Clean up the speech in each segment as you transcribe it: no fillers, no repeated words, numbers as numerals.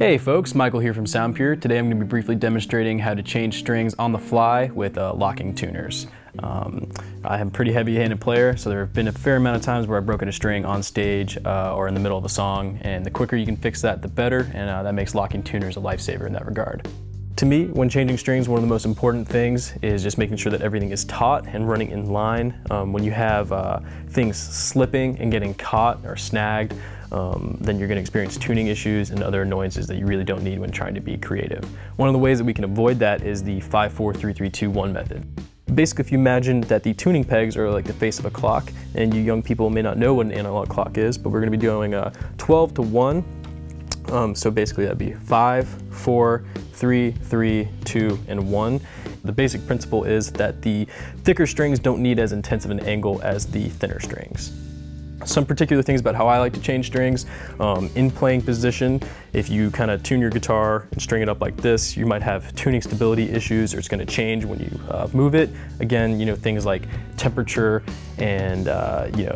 Hey folks, Michael here from SoundPure. Today I'm going to be briefly demonstrating how to change strings on the fly with locking tuners. I am a pretty heavy-handed player, so there have been a fair amount of times where I've broken a string on stage or in the middle of a song, and the quicker you can fix that, the better, and that makes locking tuners a lifesaver in that regard. To me, when changing strings, one of the most important things is just making sure that everything is taut and running in line. When you have things slipping and getting caught or snagged, then you're going to experience tuning issues and other annoyances that you really don't need when trying to be creative. One of the ways that we can avoid that is the 5-4-3-3-2-1 method. Basically, if you imagine that the tuning pegs are like the face of a clock, and you young people may not know what an analog clock is, but we're going to be doing 12 to 1. So basically that'd be 5, 4, 3, 3, 2, and 1. The basic principle is that the thicker strings don't need as intense of an angle as the thinner strings. Some particular things about how I like to change strings. In playing position, if you kind of tune your guitar and string it up like this, you might have tuning stability issues, or it's going to change when you move it. Again, things like temperature and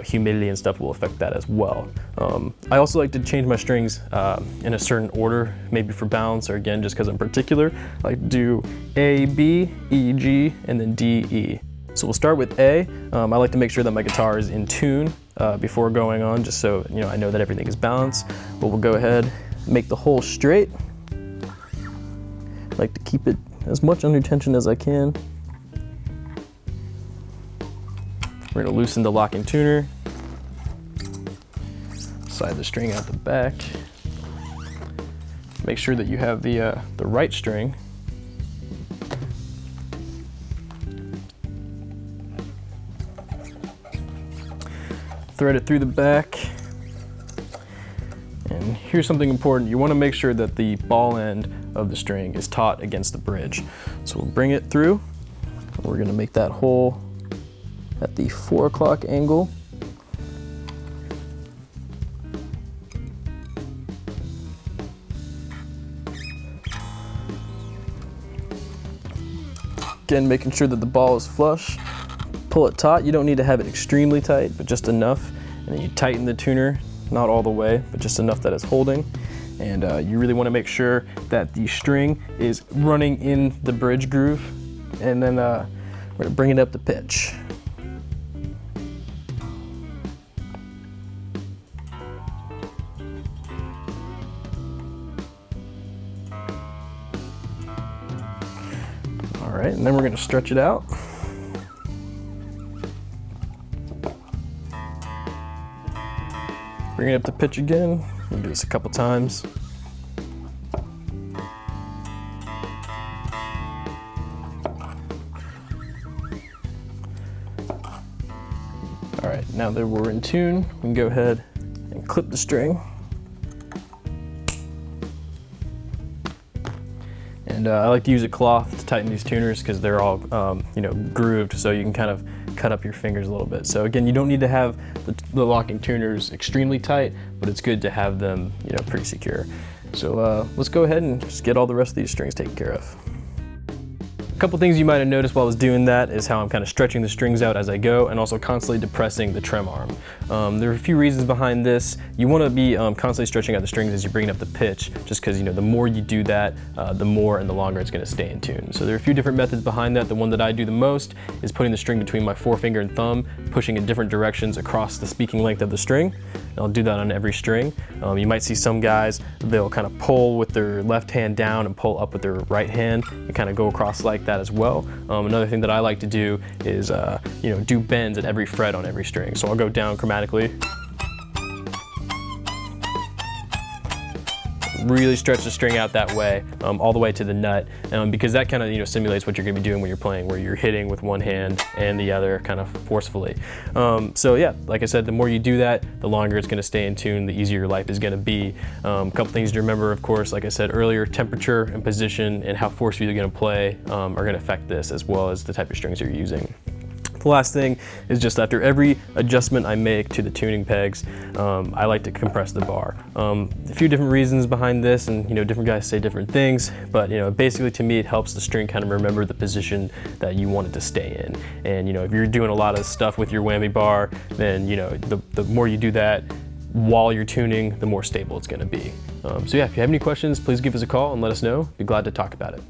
humidity and stuff will affect that as well. I also like to change my strings in a certain order, maybe for balance, or again, just because I'm particular. I like to do A, B, E, G, and then D, E. So we'll start with A. I like to make sure that my guitar is in tune before going on, just so I know that everything is balanced. But we'll go ahead, make the hole straight. I like to keep it as much under tension as I can. We're gonna loosen the locking tuner. Slide the string out the back. Make sure that you have the right string. Thread it through the back. And here's something important. You want to make sure that the ball end of the string is taut against the bridge. So we'll bring it through. We're going to make that hole at the 4 o'clock angle. Again, making sure that the ball is flush. Pull it taut. You don't need to have it extremely tight, but just enough. And then you tighten the tuner, not all the way, but just enough that it's holding. And you really want to make sure that the string is running in the bridge groove. And then we're going to bring it up to pitch. All right, and then we're going to stretch it out. Bring it up to pitch again. We'll do this a couple times. All right, now that we're in tune, we can go ahead and clip the string. And I like to use a cloth to tighten these tuners because they're all grooved, so you can kind of cut up your fingers a little bit. So again, you don't need to have the locking tuners extremely tight, but it's good to have them pretty secure. So let's go ahead and just get all the rest of these strings taken care of. A couple things you might have noticed while I was doing that is how I'm kind of stretching the strings out as I go, and also constantly depressing the trem arm. There are a few reasons behind this. You want to be constantly stretching out the strings as you bring it up the pitch, just because the more you do that, the more and the longer it's going to stay in tune. So there are a few different methods behind that. The one that I do the most is putting the string between my forefinger and thumb, pushing in different directions across the speaking length of the string. And I'll do that on every string. You might see some guys, they'll kind of pull with their left hand down and pull up with their right hand and kind of go across like that as well. Another thing that I like to do is do bends at every fret on every string. So I'll go down chromatically, really stretch the string out that way, all the way to the nut, because that kind of simulates what you're going to be doing when you're playing, where you're hitting with one hand and the other kind of forcefully. So yeah, like I said, the more you do that, the longer it's going to stay in tune, the easier your life is going to be. A couple things to remember, of course, like I said earlier, temperature and position and how forcefully you're going to play are going to affect this, as well as the type of strings you're using. The last thing is just after every adjustment I make to the tuning pegs, I like to compress the bar. A few different reasons behind this, and different guys say different things, but basically to me it helps the string kind of remember the position that you want it to stay in. And if you're doing a lot of stuff with your whammy bar, then the more you do that, while you're tuning, the more stable it's going to be. So yeah, if you have any questions, please give us a call and let us know. Be glad to talk about it.